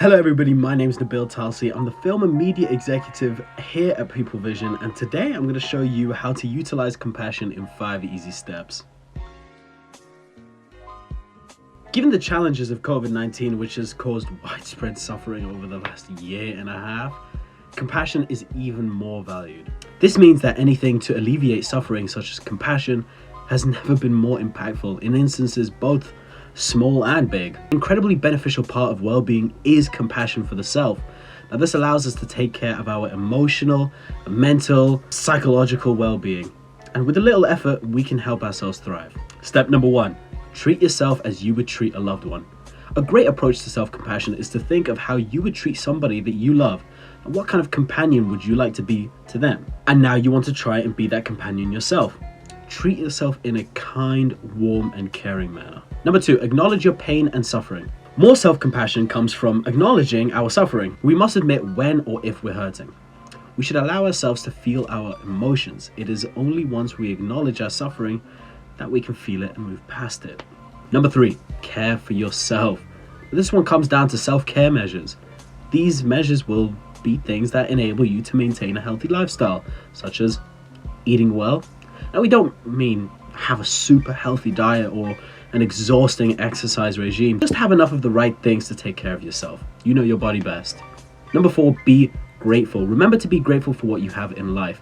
Hello everybody, my name is Nabil Talsi. I'm the film and media executive here at People Vision, and today I'm going to show you how to utilize compassion in 5 easy steps. Given the challenges of COVID-19, which has caused widespread suffering over the last year and a half, compassion is even more valued. This means that anything to alleviate suffering, such as compassion, has never been more impactful in instances both small and big. An incredibly beneficial part of well-being is compassion for the self. Now, this allows us to take care of our emotional, mental, psychological well-being. And with a little effort, we can help ourselves thrive. Step number 1, treat yourself as you would treat a loved one. A great approach to self-compassion is to think of how you would treat somebody that you love, and what kind of companion would you like to be to them. And now you want to try and be that companion yourself. Treat yourself in a kind, warm, and caring manner. Number 2, acknowledge your pain and suffering. More self-compassion comes from acknowledging our suffering. We must admit when or if we're hurting. We should allow ourselves to feel our emotions. It is only once we acknowledge our suffering that we can feel it and move past it. Number 3, care for yourself. This one comes down to self-care measures. These measures will be things that enable you to maintain a healthy lifestyle, such as eating well. Now, we don't mean have a super healthy diet or an exhausting exercise regime. Just have enough of the right things to take care of yourself. You know your body best. Number 4, be grateful. Remember to be grateful for what you have in life.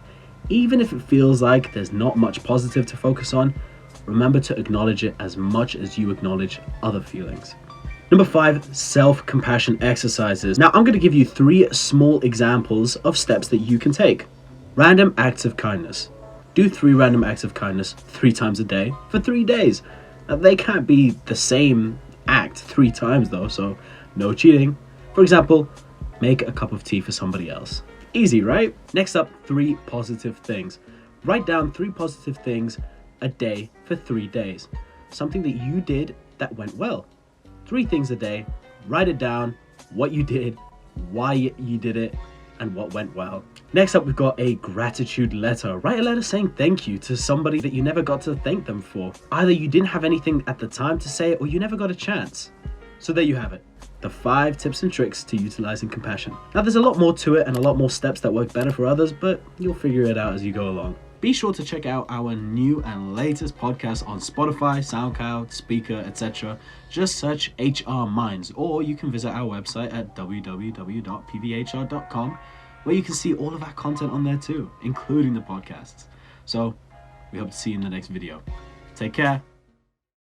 Even if it feels like there's not much positive to focus on, remember to acknowledge it as much as you acknowledge other feelings. Number 5, self-compassion exercises. Now, I'm going to give you 3 small examples of steps that you can take. Random acts of kindness. Do 3 random acts of kindness 3 times a day for 3 days. Now, they can't be the same act 3 times though, so no cheating. For example, make a cup of tea for somebody else. Easy, right? Next up, 3 positive things. Write down 3 positive things a day for 3 days. Something that you did that went well. 3 things a day, write it down, what you did, why you did it, and what went well. Next up, we've got a gratitude letter. Write a letter saying thank you to somebody that you never got to thank them for. Either you didn't have anything at the time to say, or you never got a chance. So there you have it. The 5 tips and tricks to utilizing compassion. Now, there's a lot more to it and a lot more steps that work better for others, but you'll figure it out as you go along. Be sure to check out our new and latest podcast on Spotify, SoundCloud, Speaker, etc. Just search HR Minds, or you can visit our website at www.pvhr.com, where you can see all of our content on there too, including the podcasts. So we hope to see you in the next video. Take care.